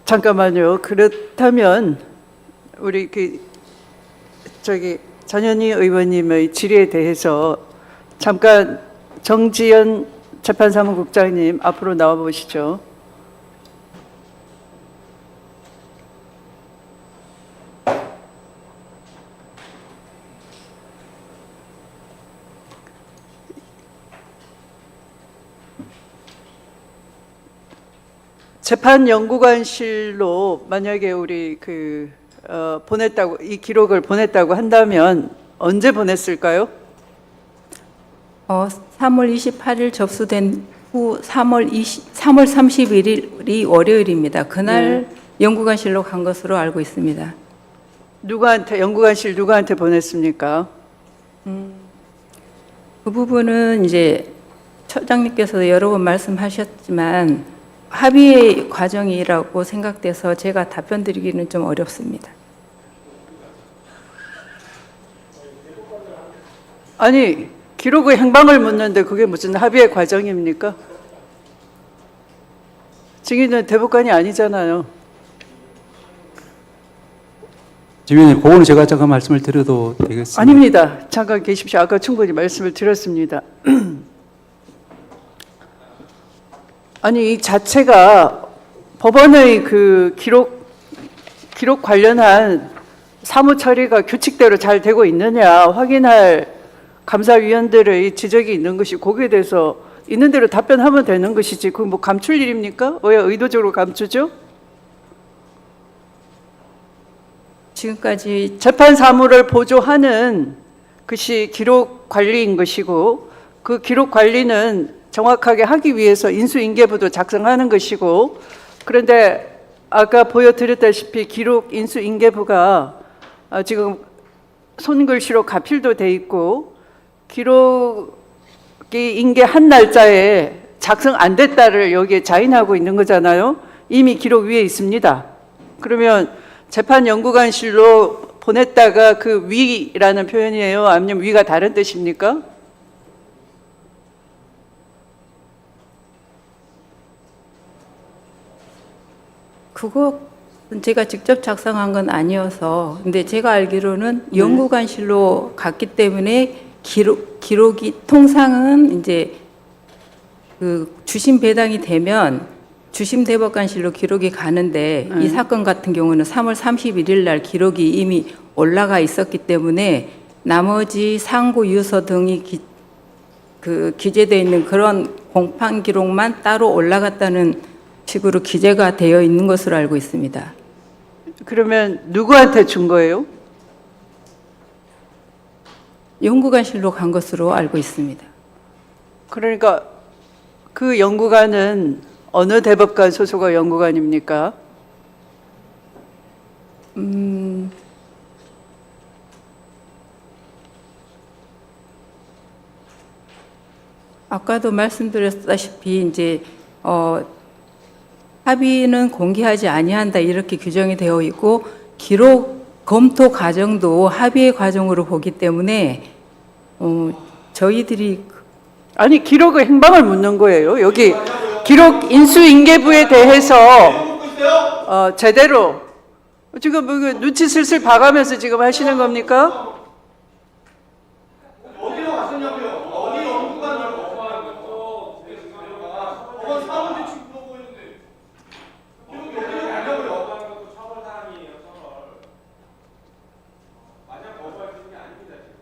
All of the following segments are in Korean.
잠깐만요. 그렇다면 우리 전현희 의원님의 질의에 대해서 잠깐 정지연 재판사무국장님 앞으로 나와 보시죠. 재판연구관실로 만약에 우리 보냈다고, 이 기록을 보냈다고 한다면 언제 보냈을까요? 3월 28일 접수된 후 3월 31일이 월요일입니다. 그날 연구관실로 간 것으로 알고 있습니다. 연구관실 누구한테 보냈습니까? 그 부분은 이제 처장님께서 여러 번 말씀하셨지만 합의의 과정이라고 생각돼서 제가 답변 드리기는 좀 어렵습니다. 아니, 기록의 행방을 묻는데 그게 무슨 합의의 과정입니까? 증인은 대법관이 아니잖아요. 지휘님, 그거는 제가 잠깐 말씀을 드려도 되겠습니까? 아닙니다. 잠깐 계십시오. 아까 충분히 말씀을 드렸습니다. 아니, 이 자체가 법원의 기록 관련한 사무 처리가 규칙대로 잘 되고 있느냐 확인할 감사위원들의 지적이 있는 것이, 거기에 대해서 있는 대로 답변하면 되는 것이지, 그건 뭐 감출 일입니까? 왜 의도적으로 감추죠? 지금까지 재판 사무를 보조하는 것이 기록 관리인 것이고, 그 기록 관리는 정확하게 하기 위해서 인수인계부도 작성하는 것이고, 그런데 아까 보여드렸다시피 기록 인수인계부가 지금 손글씨로 가필도 돼 있고, 기록이 인계한 날짜에 작성 안 됐다를 여기에 자인하고 있는 거잖아요. 이미 기록 위에 있습니다. 그러면 재판연구관실로 보냈다가 그 위라는 표현이에요? 아니면 위가 다른 뜻입니까? 그거 제가 직접 작성한 건 아니어서, 근데 제가 알기로는 연구관실로 갔기 때문에 기록이 통상은 이제 주심 배당이 되면 주심 대법관실로 기록이 가는데 이 사건 같은 경우는 3월 31일 날 기록이 이미 올라가 있었기 때문에 나머지 상고 유서 등이 기재되어 있는 그런 공판 기록만 따로 올라갔다는 식으로 기재가 되어 있는 것으로 알고 있습니다. 그러면 누구한테 준 거예요? 연구관실로 간 것으로 알고 있습니다. 그러니까 그 연구관은 어느 대법관 소속의 연구관입니까? 아까도 말씀드렸다시피 이제 합의는 공개하지 아니한다 이렇게 규정이 되어 있고, 기록 검토 과정도 합의의 과정으로 보기 때문에 저희들이 아니, 기록의 행방을 묻는 거예요. 여기 기록 인수인계부에 대해서 제대로 지금 뭐 눈치 슬슬 봐가면서 지금 하시는 겁니까? 어디로 가셨냐고요? 어디 연구관을 거부하고 법원 사무실 지금 보고 있는데 기록이 어디로 가냐고요? 처벌 사항이에요, 처벌. 마냥 거부할 수 있는 게 아닙니다, 지금.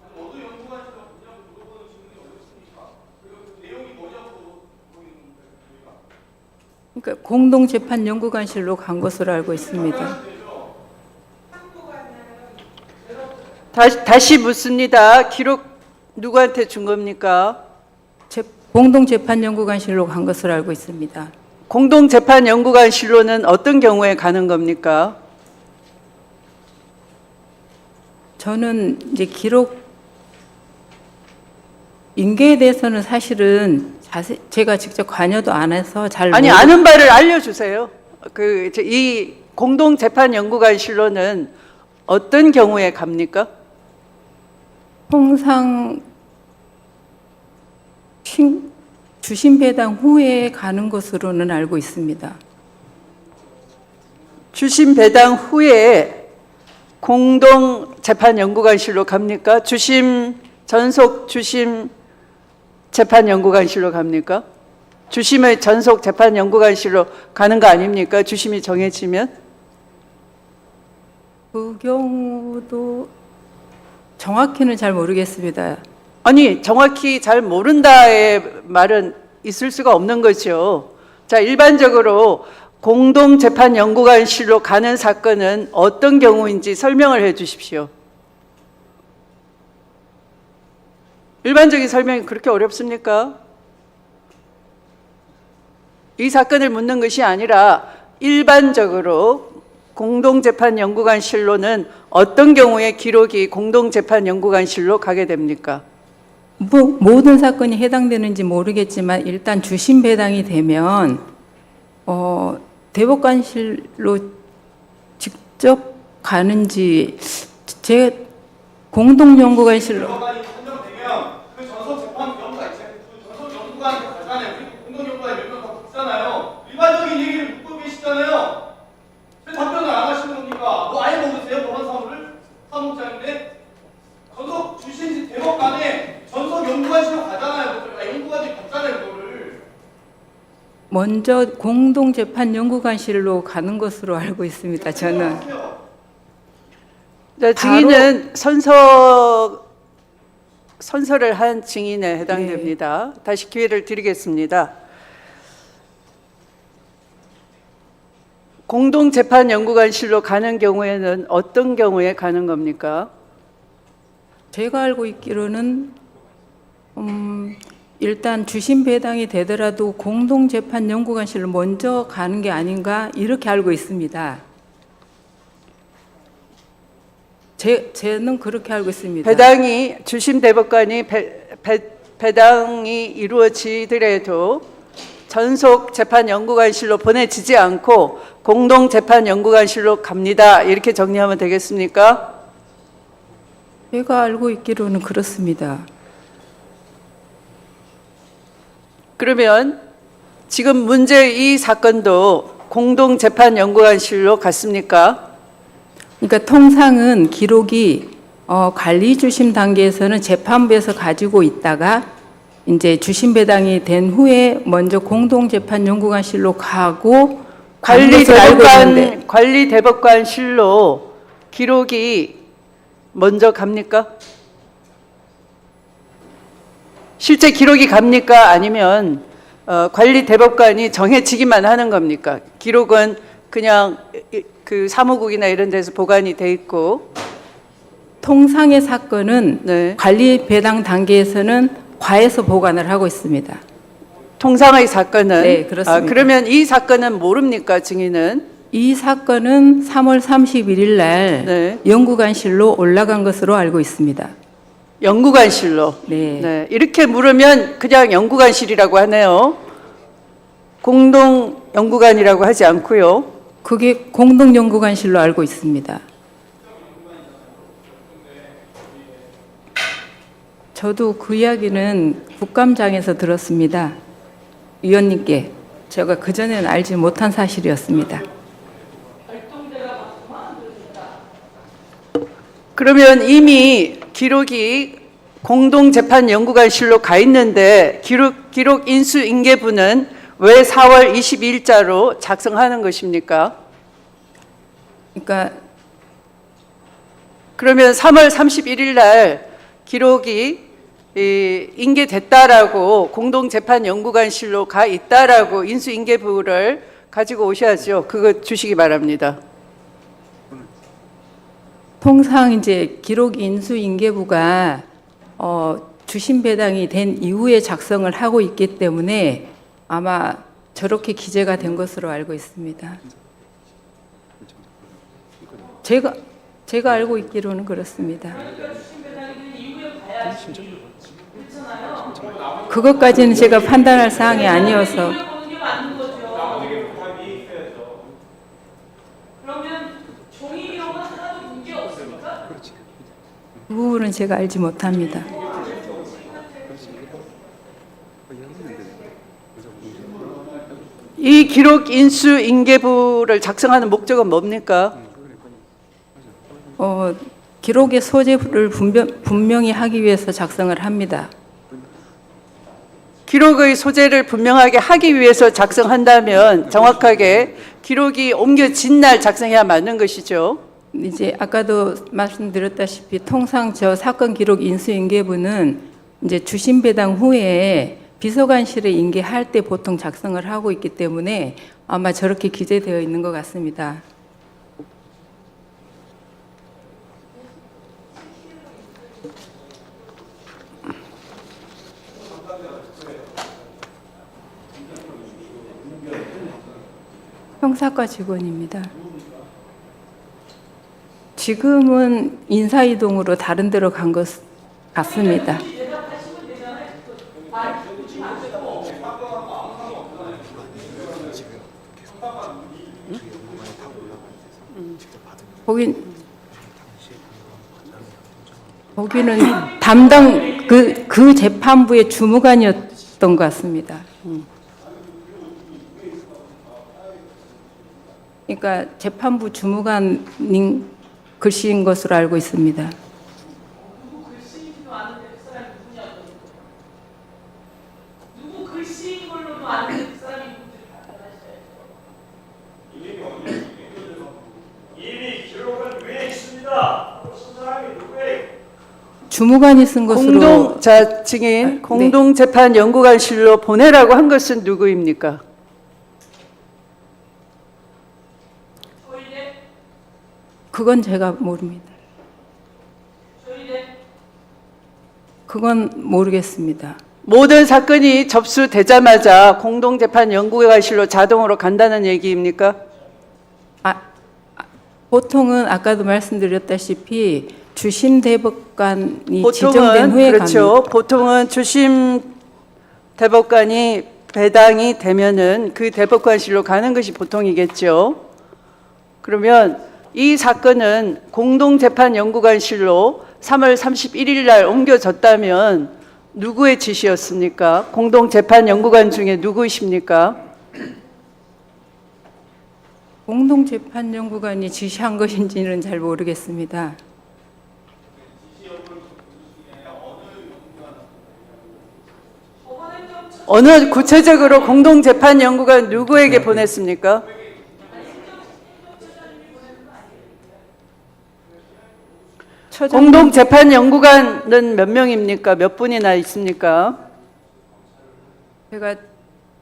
아니, 어느 연구관실로 갔냐고 물어보는 질문이 어렵습니까? 그리고 그 내용이 뭐냐고 보이는 겁니까? 그러니까 공동재판연구관실로 간 것으로 알고 있습니다. 다시 묻습니다. 기록 누구한테 준 겁니까? 공동재판연구관실로 간 것으로 알고 있습니다. 공동재판연구관실로는 어떤 경우에 가는 겁니까? 저는 이제 기록 인계에 대해서는 사실은 제가 직접 관여도 안 해서 잘 아니, 아는 바를 알려주세요. 이 공동재판연구관실로는 어떤 경우에 갑니까? 통상 주심 배당 후에 가는 것으로는 알고 있습니다. 주심 배당 후에 공동 재판 연구관실로 갑니까? 전속 주심 재판 연구관실로 갑니까? 주심의 전속 재판 연구관실로 가는 거 아닙니까? 주심이 정해지면? 그 경우도 정확히는 잘 모르겠습니다. 아니, 정확히 잘 모른다의 말은 있을 수가 없는 거죠. 자, 일반적으로 공동재판연구관실로 가는 사건은 어떤 경우인지 설명을 해 주십시오. 일반적인 설명이 그렇게 어렵습니까? 이 사건을 묻는 것이 아니라 일반적으로 공동재판연구관실로는 어떤 경우에 기록이 공동재판연구관실로 가게 됩니까? 뭐 모든 사건이 해당되는지 모르겠지만 일단 주심 배당이 되면 대법관실로 직접 가는지 제 공동연구관실로 대법관이 선정되면 그 전속 재판 연구관 전속 연구관한테 가잖아요. 그리고 공동 연구관이 몇 명 더 붙잖아요. 일반적인 얘기를 묻고 계시잖아요. 왜 답변을 안 하시는 겁니까? 뭐 아예 모르세요? 법원 사무를 사무장인데 전속 주신 대법관에 전속 연구관실로 가잖아요. 연구관이 받잖아요, 그거를. 먼저 공동재판연구관실로 가는 것으로 알고 있습니다. 저는 자, 증인은 선서를 한 증인에 해당됩니다. 다시 기회를 드리겠습니다. 공동재판연구관실로 가는 경우에는 어떤 경우에 가는 겁니까? 제가 알고 있기로는 일단 주심 배당이 되더라도 공동재판연구관실로 먼저 가는 게 아닌가 이렇게 알고 있습니다. 저는 그렇게 알고 있습니다. 배당이 주심 대법관이 배당이 이루어지더라도 전속 재판연구관실로 보내지지 않고 공동재판연구관실로 갑니다. 이렇게 정리하면 되겠습니까? 제가 알고 있기로는 그렇습니다. 그러면 지금 문제 이 사건도 공동재판연구관실로 갔습니까? 그러니까 통상은 기록이 관리 주심 단계에서는 재판부에서 가지고 있다가 이제 주심 배당이 된 후에 먼저 공동재판연구관실로 가고 관리 대법관실로 기록이 먼저 갑니까? 실제 기록이 갑니까? 아니면 관리 대법관이 정해지기만 하는 겁니까? 기록은 그냥 그 사무국이나 이런 데서 보관이 돼 있고. 통상의 사건은 네. 관리 배당 단계에서는 과에서 보관을 하고 있습니다. 통상의 사건은. 네, 그렇습니다. 그러면 이 사건은 모릅니까, 증인은? 이 사건은 3월 31일 날 네. 연구관실로 올라간 것으로 알고 있습니다. 연구관실로. 네. 네. 이렇게 물으면 그냥 연구관실이라고 하네요. 공동 연구관이라고 하지 않고요. 그게 공동연구관실로 알고 있습니다. 저도 그 이야기는 국감장에서 들었습니다. 위원님께 제가 그전에는 알지 못한 사실이었습니다. 그러면 이미 기록이 공동재판연구관실로 가 있는데 기록 인수인계부는 왜 4월 22일자로 작성하는 것입니까? 그러니까 그러면 3월 31일 날 기록이 인계됐다라고 공동재판연구관실로 가 있다라고 인수인계부를 가지고 오셔야죠. 그거 주시기 바랍니다. 통상 이제 기록 인수인계부가 주심 배당이 된 이후에 작성을 하고 있기 때문에 아마 저렇게 기재가 된 것으로 알고 있습니다. 제가 알고 있기로는 그렇습니다. 그것까지는 제가 판단할 사항이 아니어서. 그 부분은 제가 알지 못합니다. 이 기록 인수 인계부를 작성하는 목적은 뭡니까? 기록의 소재를 분명히 하기 위해서 작성을 합니다. 기록의 소재를 분명하게 하기 위해서 작성한다면 정확하게 기록이 옮겨진 날 작성해야 맞는 것이죠. 이제 아까도 말씀드렸다시피 통상 저 사건 기록 인수인계부는 이제 주심 배당 후에 비서관실에 인계할 때 보통 작성을 하고 있기 때문에 아마 저렇게 기재되어 있는 것 같습니다. 형사과 직원입니다. 지금은 인사이동으로 다른 데로 간 것 같습니다. 거기는 담당 그 재판부의 주무관이었던 것 같습니다. 그러니까 재판부 주무관님 글씨인 것으로 알고 있습니다. 누구 글씨인 걸로도 아는데 그 사람이 이미 기록은 왜 있습니다. 쓴 사람이 누구예요? 주무관이 쓴 것으로 증인 공동재판연구관실로 보내라고 한 것은 누구입니까? 그건 제가 모릅니다. 그건 모르겠습니다. 모든 사건이 접수되자마자 공동재판연구관실로 자동으로 간다는 얘기입니까? 보통은 아까도 말씀드렸다시피 주심 대법관이 지정된 후에 그렇죠. 갑니다. 보통은 주심 대법관이 배당이 되면은 그 대법관실로 가는 것이 보통이겠죠. 그러면 이 사건은 공동재판연구관실로 3월 31일 날 옮겨졌다면 누구의 지시였습니까? 공동재판연구관 중에 누구이십니까? 공동재판연구관이 지시한 것인지는 잘 모르겠습니다. 어느 구체적으로 공동재판연구관 누구에게 보냈습니까? 공동재판연구관은 몇 명입니까? 몇 분이나 있습니까? 제가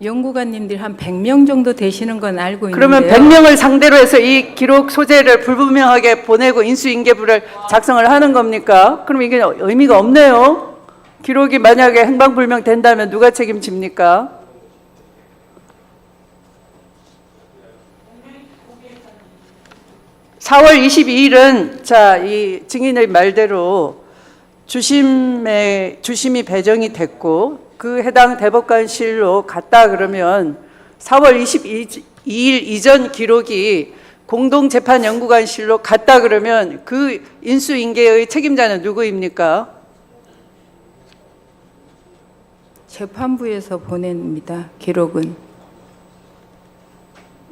연구관님들 한 100명 정도 되시는 건 알고 있는데요. 그러면 100명을 상대로 해서 이 기록 소재를 불분명하게 보내고 인수인계부를 작성을 하는 겁니까? 그럼 이게 의미가 없네요. 기록이 만약에 행방불명 된다면 누가 책임집니까? (4월 22일은) 자, 이 증인의 말대로 주심이 배정이 됐고 그 해당 대법관실로 갔다 그러면 4월 22일 이전 기록이 공동재판연구관실로 갔다 그러면 그 인수인계의 책임자는 누구입니까? 재판부에서 보냅니다. 기록은.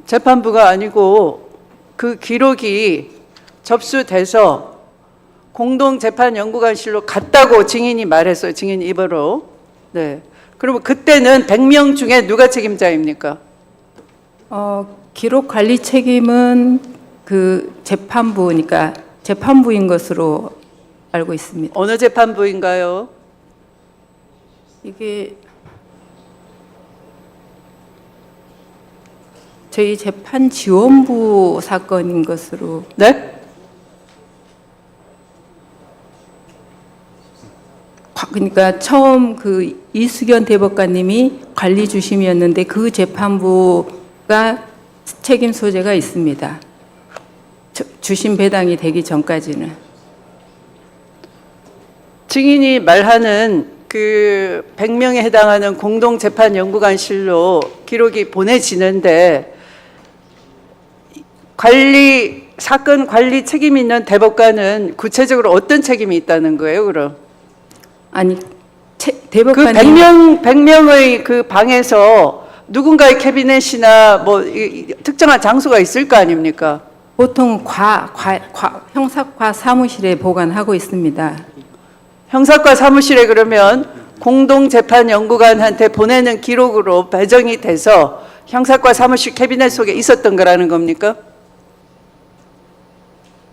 재판부가 아니고 그 기록이 접수돼서 공동재판연구관실로 갔다고 증인이 말했어요. 증인 입으로. 네. 그러면 그때는 100명 중에 누가 책임자입니까? 기록 관리 책임은 그 재판부니까 재판부인 것으로 알고 있습니다. 어느 재판부인가요? 이게 저희 재판지원부 사건인 것으로. 네? 그러니까 처음 그 이수견 대법관님이 관리 주심이었는데 그 재판부가 책임 소재가 있습니다. 주심 배당이 되기 전까지는. 증인이 말하는 그 100명에 해당하는 공동재판연구관실로 기록이 보내지는데 사건 관리 책임 있는 대법관은 구체적으로 어떤 책임이 있다는 거예요, 그럼? 아니 그 대법관님 100명의 그 방에서 누군가의 캐비넷이나 뭐 특정한 장소가 있을 거 아닙니까? 보통 형사과 사무실에 보관하고 있습니다. 형사과 사무실에 그러면 공동재판연구관한테 보내는 기록으로 배정이 돼서 형사과 사무실 캐비넷 속에 있었던 거라는 겁니까?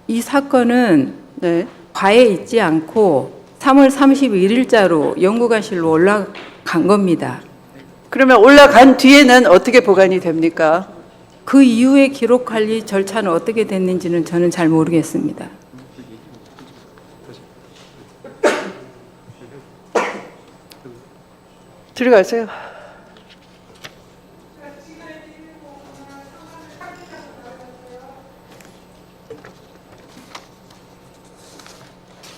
이 사건은 네. 과에 있지 않고 3월 31일자로 연구관실로 올라간 겁니다. 그러면 올라간 뒤에는 어떻게 보관이 됩니까? 그 이후의 기록 관리 절차는 어떻게 됐는지는 저는 잘 모르겠습니다. 들어가세요.